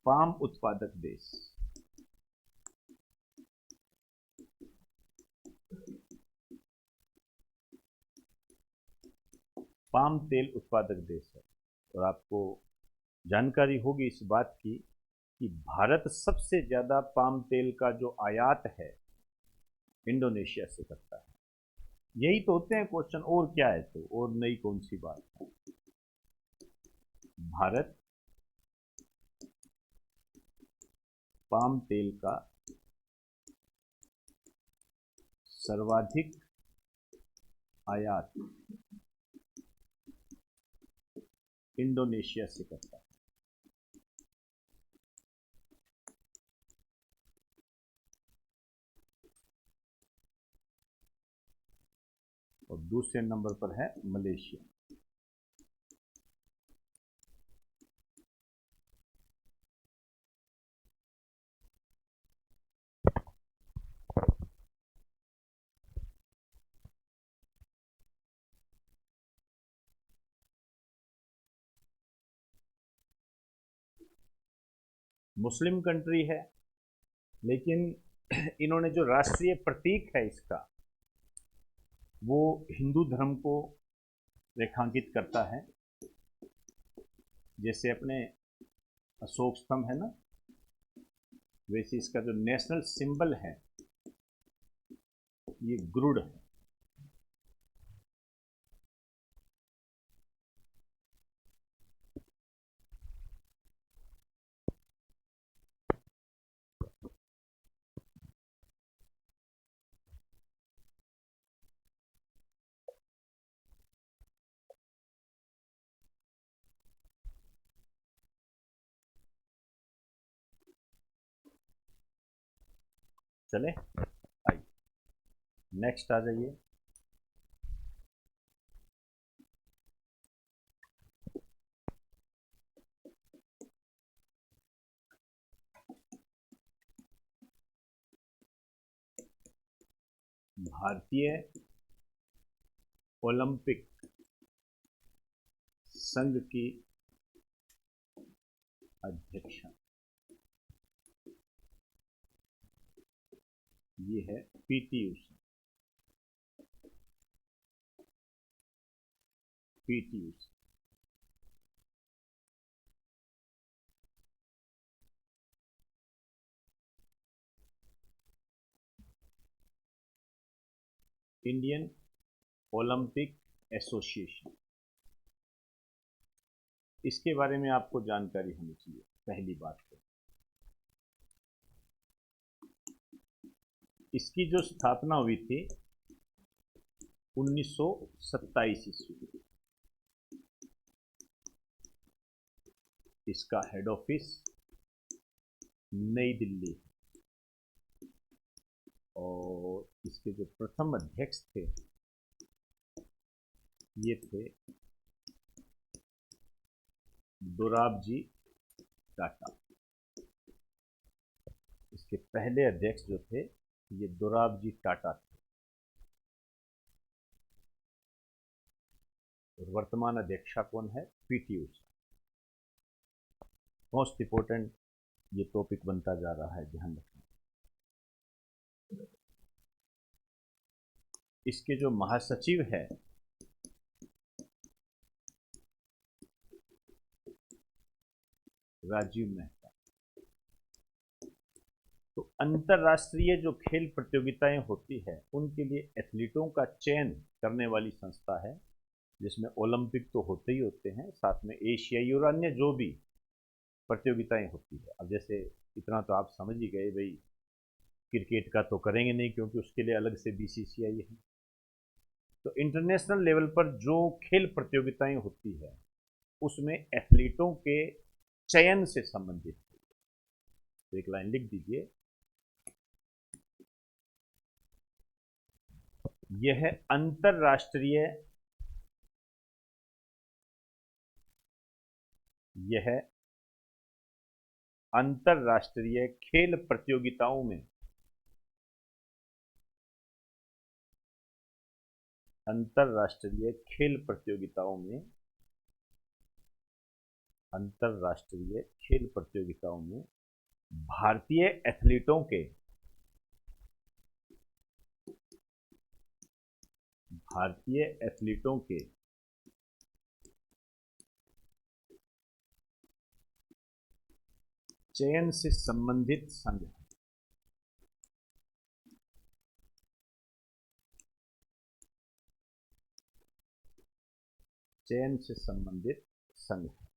पाम उत्पादक देश। पाम तेल उत्पादक देश है। और आपको जानकारी होगी इस बात की कि भारत सबसे ज्यादा पाम तेल का जो आयात है इंडोनेशिया से करता है। यही तो होते हैं क्वेश्चन, और क्या है तो, और नई कौन सी बात है। भारत पाम तेल का सर्वाधिक आयात इंडोनेशिया से करता है। और दूसरे नंबर पर है मलेशिया। मुस्लिम कंट्री है, लेकिन इन्होंने जो राष्ट्रीय प्रतीक है इसका, वो हिंदू धर्म को रेखांकित करता है। जैसे अपने अशोक स्तंभ है ना, वैसे इसका जो नेशनल सिंबल है ये गरुड़ है। चले आइए नेक्स्ट आ जाइए। भारतीय ओलंपिक संघ की अध्यक्षा ये है PT Usha. PT Usha Indian Olympic association, इसके बारे में आपको जानकारी होनी चाहिए। पहली बात तो इसकी जो स्थापना हुई थी 1927 ईस्वी। इसका हेड ऑफिस नई दिल्ली, और इसके जो प्रथम अध्यक्ष थे ये थे दोराबजी टाटा। इसके पहले अध्यक्ष जो थे ये दोराबजी टाटा थे, और वर्तमान अध्यक्षा कौन है? पीटी उषा। मोस्ट इंपोर्टेंट ये टॉपिक बनता जा रहा है, ध्यान रखना। इसके जो महासचिव है राजीव मेहता। तो अंतरराष्ट्रीय जो खेल प्रतियोगिताएं होती है उनके लिए एथलीटों का चयन करने वाली संस्था है, जिसमें ओलंपिक तो होते ही होते हैं, साथ में एशियाई और अन्य जो भी प्रतियोगिताएं होती है। अब जैसे इतना तो आप समझ ही गए भाई, क्रिकेट का तो करेंगे नहीं क्योंकि उसके लिए अलग से बीसीसीआई है। तो इंटरनेशनल लेवल पर जो खेल प्रतियोगिताएं होती है उसमें एथलीटों के चयन से संबंधित। तो एक लाइन लिख दीजिए, यह अंतरराष्ट्रीय खेल प्रतियोगिताओं में अंतरराष्ट्रीय खेल प्रतियोगिताओं में भारतीय एथलीटों के चयन से संबंधित संघ है। चयन से संबंधित संघ है।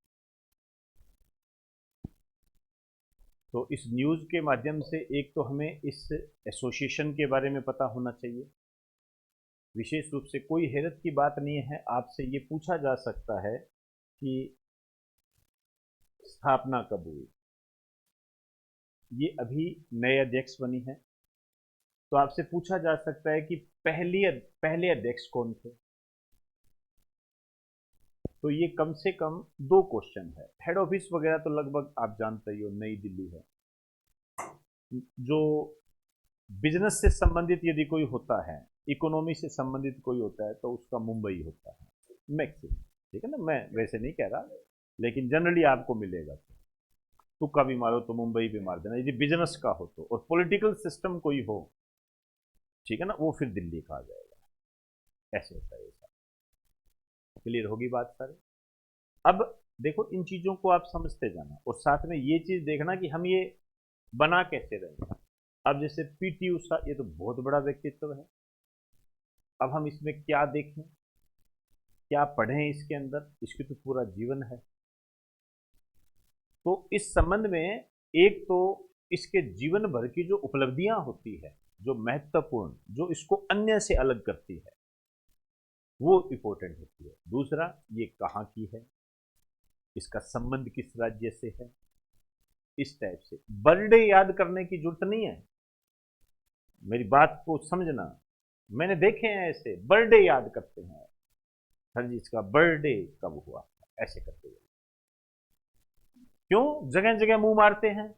तो इस न्यूज़ के माध्यम से एक तो हमें इस एसोसिएशन के बारे में पता होना चाहिए। विशेष रूप से कोई हैरत की बात नहीं है, आपसे ये पूछा जा सकता है कि स्थापना कब हुई। ये अभी नए अध्यक्ष बनी है, तो आपसे पूछा जा सकता है कि पहले अध्यक्ष कौन थे। तो ये कम से कम दो क्वेश्चन है। हेड ऑफिस वगैरह तो लगभग आप जानते ही हो, नई दिल्ली है। जो बिजनेस से संबंधित यदि कोई होता है, इकोनॉमी से संबंधित कोई होता है, तो उसका मुंबई होता है मैक्सिमम। ठीक है ना, मैं वैसे नहीं कह रहा, लेकिन जनरली आपको मिलेगा। तुक्का भी मारो तो मुंबई भी मार देना यदि बिजनेस का हो तो, और पॉलिटिकल सिस्टम कोई हो, ठीक है ना, वो फिर दिल्ली का आ जाएगा। ऐसे होता है। क्लियर होगी बात सारी। अब देखो, इन चीजों को आप समझते जाना, और साथ में ये चीज देखना कि हम ये बना कैसे रहे। अब जैसे पीटी उषा, ये तो बहुत बड़ा व्यक्तित्व है। अब हम इसमें क्या देखें, क्या पढ़ें इसके अंदर, इसकी तो पूरा जीवन है। तो इस संबंध में एक तो इसके जीवन भर की जो उपलब्धियां होती है, जो महत्वपूर्ण, जो इसको अन्य से अलग करती है, वो इंपॉर्टेंट होती है। दूसरा, ये कहाँ की है, इसका संबंध किस राज्य से है। इस टाइप से बर्थडे याद करने की जरूरत नहीं है, मेरी बात को समझना। मैंने देखे हैं ऐसे बर्थडे याद करते हैं, सर जी इसका बर्थडे कब हुआ, ऐसे करते हुए। क्यों जगह जगह मुंह मारते हैं,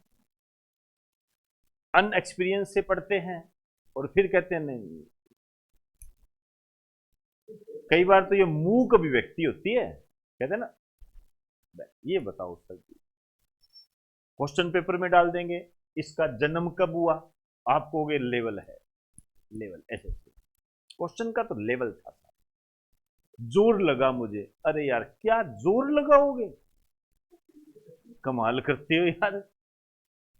अनएक्सपीरियंस से पढ़ते हैं, और फिर कहते हैं नहीं। कई बार तो ये मूक अभिव्यक्ति होती है, कहते हैं ना, ये बताओ सर जी, क्वेश्चन पेपर में डाल देंगे इसका जन्म कब हुआ, आप कहोगे लेवल है, लेवल ऐसे। क्वेश्चन का तो लेवल था, जोर लगा मुझे। अरे यार क्या जोर लगाओगे, कमाल करते हो यार,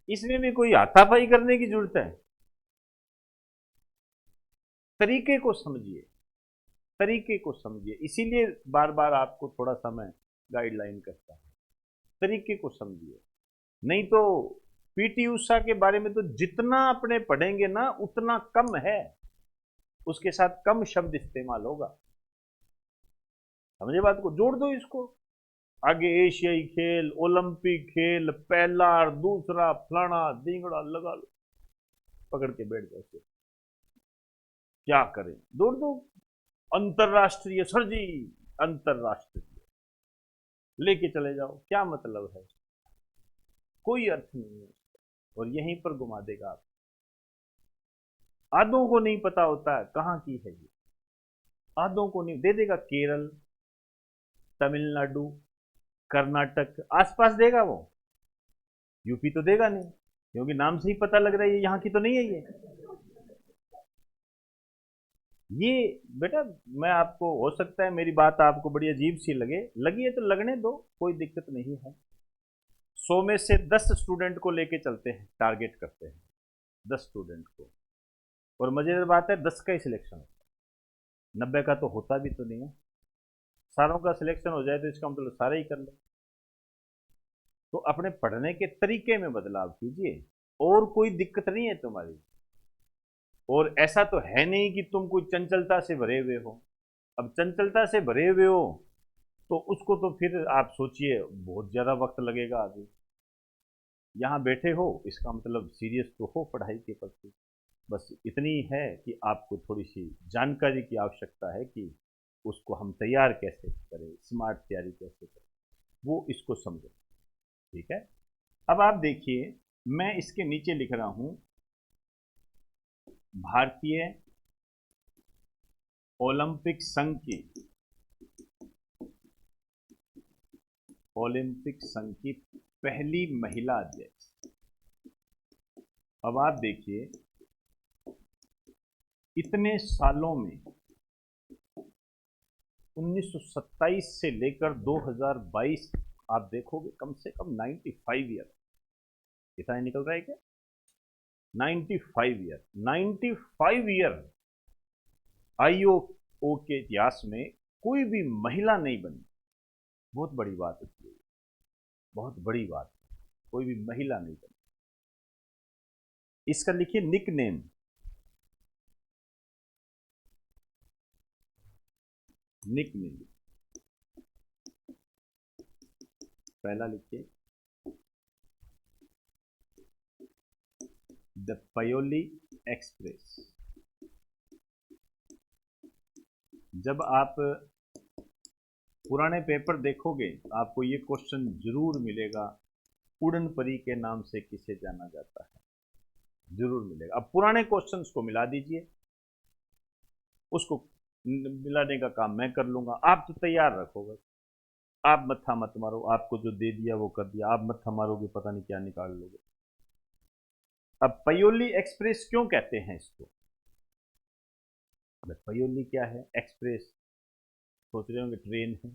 इसमें भी कोई हाथापाई करने की जरूरत है। तरीके को समझिए, तरीके को समझिए, इसीलिए बार बार आपको थोड़ा सा मैं गाइडलाइन करता हूं, तरीके को समझिए। नहीं तो पीटी उषा के बारे में तो जितना अपने पढ़ेंगे ना उतना कम है, उसके साथ कम शब्द इस्तेमाल होगा। समझे बात को, जोड़ दो इसको आगे, एशियाई खेल, ओलंपिक खेल, पहला और दूसरा, फलाना दींगड़ा लगा लो, पकड़ के बैठ जाओ। क्या करें, जोड़ दो। अंतरराष्ट्रीय सर जी, अंतरराष्ट्रीय लेके चले जाओ, क्या मतलब है, कोई अर्थ नहीं है, और यहीं पर घुमा देगा आप। आधों को नहीं पता होता है कहां की है ये, आधों को नहीं, दे देगा केरल, तमिलनाडु, कर्नाटक, आसपास देगा वो, यूपी तो देगा नहीं, क्योंकि नाम से ही पता लग रहा है ये यहां की तो नहीं है ये बेटा, मैं आपको, हो सकता है मेरी बात आपको बड़ी अजीब सी लगे, लगी है तो लगने दो, कोई दिक्कत नहीं है। 100 में से 10 स्टूडेंट को लेके चलते हैं, टारगेट करते हैं 10 स्टूडेंट को, और मजेदार बात है 10 का ही सिलेक्शन होता है, 90 का तो होता भी तो नहीं है। सारों का सिलेक्शन हो जाए तो इसका मतलब सारे ही कर ले। तो अपने पढ़ने के तरीके में बदलाव कीजिए, और कोई दिक्कत नहीं है तुम्हारी। और ऐसा तो है नहीं कि तुम कोई चंचलता से भरे हुए हो। अब चंचलता से भरे हुए हो तो उसको तो फिर आप सोचिए बहुत ज़्यादा वक्त लगेगा आगे। यहाँ बैठे हो इसका मतलब सीरियस तो हो पढ़ाई के प्रति। बस इतनी है कि आपको थोड़ी सी जानकारी की आवश्यकता है कि उसको हम तैयार कैसे करें, स्मार्ट तैयारी कैसे करें, वो इसको समझो। ठीक है, अब आप देखिए, मैं इसके नीचे लिख रहा हूं भारतीय ओलंपिक संघ की, ओलंपिक संघ की पहली महिला अध्यक्ष। अब आप देखिए, इतने सालों में 1927 से लेकर 2022 आप देखोगे कम से कम 95 ईयर, कितना निकल रहा है क्या, 95 ईयर, 95 ईयर आईओ के इतिहास में कोई भी महिला नहीं बनी। बहुत बड़ी बात होती है, बहुत बड़ी बात, कोई भी महिला नहीं बनी। इसका लिखिए निक नेम, निक नेम पहला लिखिए द पयोली एक्सप्रेस। जब आप पुराने पेपर देखोगे तो आपको ये क्वेश्चन जरूर मिलेगा, उड़न परी के नाम से किसे जाना जाता है, जरूर मिलेगा। अब पुराने क्वेश्चंस को मिला दीजिए, उसको मिलाने का काम मैं कर लूंगा, आप तो तैयार रखोगे, आप मत्था मत मारो, आपको जो दे दिया वो कर दिया, आप मत्था मारोगे पता नहीं क्या निकाल लोगे। अब पायोली एक्सप्रेस क्यों कहते हैं इसको? पायोली क्या है? एक्सप्रेस सोच रहे होंगे ट्रेन है,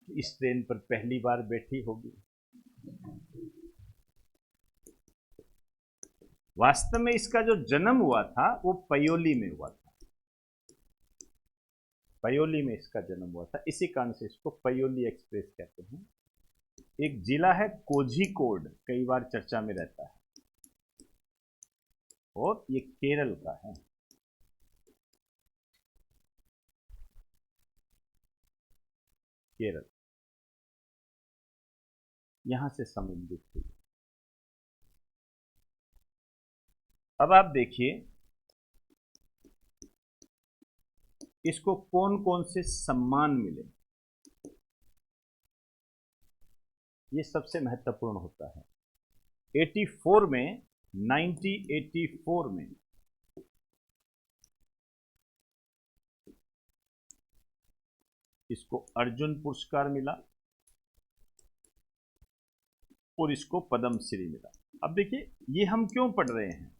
इस ट्रेन पर पहली बार बैठी होगी। वास्तव में इसका जो जन्म हुआ था वो पायोली में हुआ था, पायोली में इसका जन्म हुआ था, इसी कारण से इसको पायोली एक्सप्रेस कहते हैं। एक जिला है कोझिकोड, कई बार चर्चा में रहता है, और ये केरल का है। केरल यहां से संबंधित हुई। अब आप देखिए इसको कौन कौन से सम्मान मिले, ये सबसे महत्वपूर्ण होता है। 84 में 1984 में इसको अर्जुन पुरस्कार मिला और इसको पद्मश्री मिला। अब देखिए ये हम क्यों पढ़ रहे हैं,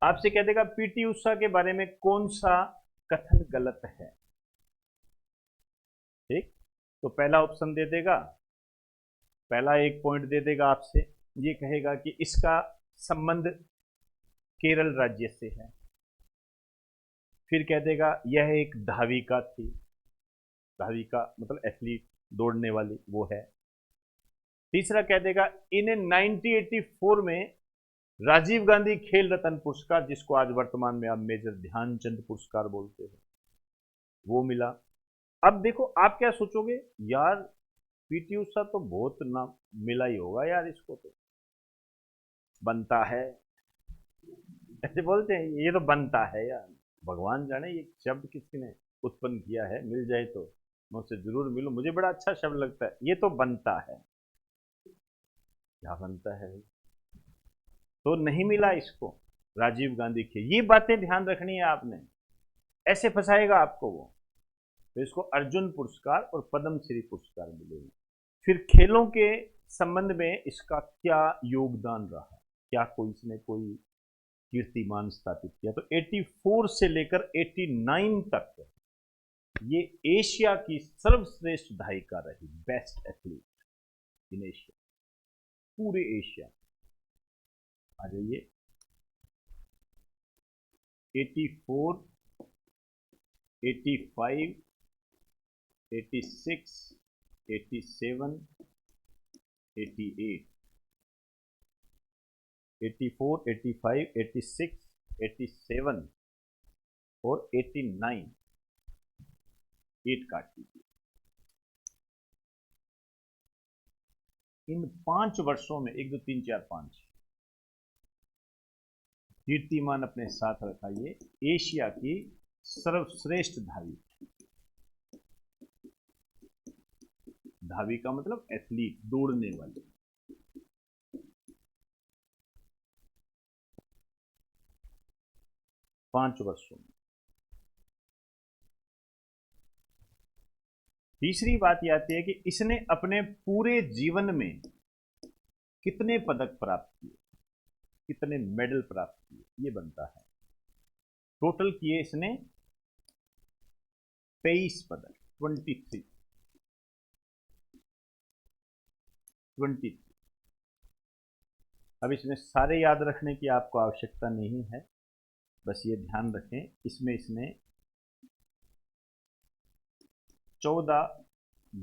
आपसे कह देगा पीटी उषा के बारे में कौन सा कथन गलत है, ठीक, तो पहला ऑप्शन दे देगा, पहला एक पॉइंट दे देगा आपसे, ये कहेगा कि इसका संबंध केरल राज्य से है। फिर कह देगा यह एक धाविका थी, धाविका मतलब एथलीट, दौड़ने वाली, वो है। तीसरा कह देगा इन्हें 1984 में राजीव गांधी खेल रत्न पुरस्कार, जिसको आज वर्तमान में आप मेजर ध्यानचंद पुरस्कार बोलते हैं, वो मिला। अब देखो आप क्या सोचोगे, यार पीटी उषा तो बहुत नाम मिला ही होगा यार, इसको तो बनता है, ऐसे बोलते हैं, ये तो बनता है यार, भगवान जाने ये शब्द किसने उत्पन्न किया है, मिल जाए तो मैं उससे जरूर मिलूं, मुझे बड़ा अच्छा शब्द लगता है, ये तो बनता है। क्या बनता है? तो नहीं मिला इसको राजीव गांधी के, ये बातें ध्यान रखनी है आपने, ऐसे फंसाएगा आपको वो। तो इसको अर्जुन पुरस्कार और पद्मश्री पुरस्कार मिलेगा। फिर खेलों के संबंध में इसका क्या योगदान रहा, क्या कोई इसने कोई कीर्तिमान स्थापित किया, तो 84 से लेकर 89 तक ये एशिया की सर्वश्रेष्ठ धायिका रही, बेस्ट एथलीट इन एशिया, पूरे एशिया। आ जाइए 84, 85, 86, 87, 88, 84, 85, 86, 87 और 89, 8 काट दीजिए। इन 5 वर्षों में 1 2 3 4 5 कीर्तिमान अपने साथ रखा, ये एशिया की सर्वश्रेष्ठ धावी, धावी का मतलब एथलीट, दौड़ने वाले। पांच वर्षों में। तीसरी बात यह आती है कि इसने अपने पूरे जीवन में कितने पदक प्राप्त किए, कितने मेडल प्राप्त किए, ये बनता है। टोटल किए इसने 23 पदक, 23। अब इसमें सारे याद रखने की आपको आवश्यकता नहीं है, बस ये ध्यान रखें इसमें इसने 14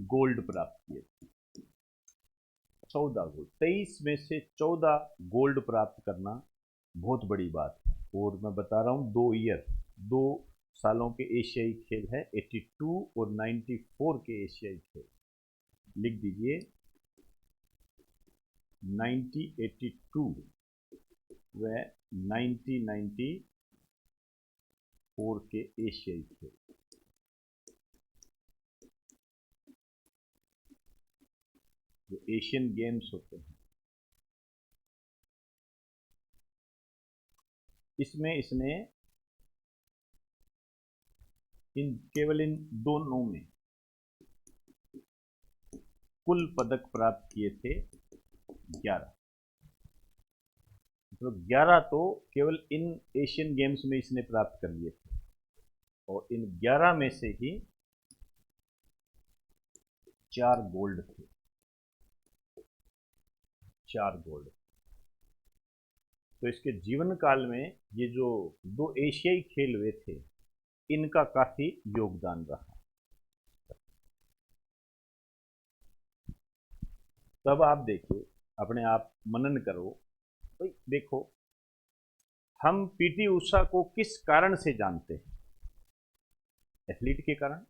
गोल्ड प्राप्त किए, 14 गोल्ड, 23 में से 14 गोल्ड प्राप्त करना बहुत बड़ी बात है। और मैं बता रहा हूँ 2 सालों के एशियाई खेल है, 82 और 94 के एशियाई खेल, लिख दीजिए 1982 वह 1994 के एशियाई खेल। जो एशियन गेम्स होते हैं, इसमें इसने केवल इन दोनों में कुल पदक प्राप्त किए थे 11। मतलब 11 तो केवल इन एशियन गेम्स में इसने प्राप्त कर लिए थे, और इन 11 में से ही 4 गोल्ड थे। 4 गोल्ड। तो इसके जीवन काल में ये जो 2 एशियाई खेल हुए थे, इनका काफी योगदान रहा। तब आप देखिए, अपने आप मनन करो, भाई देखो, हम पीटी उषा को किस कारण से जानते हैं? एथलीट के कारण।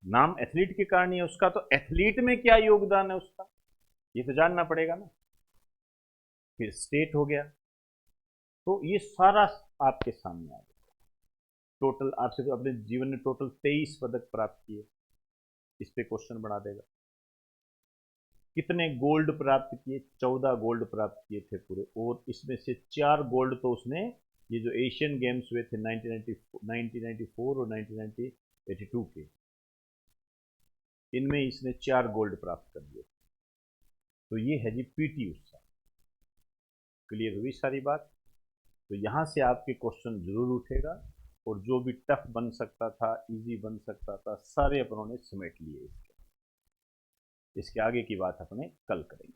नाम एथलीट के कारण ही है उसका, तो एथलीट में क्या योगदान है उसका, ये तो जानना पड़ेगा ना। फिर स्टेट हो गया, तो ये सारा आपके सामने आ गया। टोटल आपसे तो अपने जीवन में टोटल 23 पदक प्राप्त किए, इस पे क्वेश्चन बना देगा। कितने गोल्ड प्राप्त किए? 14 गोल्ड प्राप्त किए थे पूरे, और इसमें से 4 गोल्ड तो उसने ये जो एशियन गेम्स हुए थे 1994 और 1982 के, इनमें इसने 4 गोल्ड प्राप्त कर दिए। तो ये है जी पीटी उषा। क्लियर हुई सारी बात? तो यहाँ से आपके क्वेश्चन जरूर उठेगा, और जो भी टफ बन सकता था, इजी बन सकता था, सारे अपनों ने समेट लिए। इसके आगे की बात अपने कल करेंगे।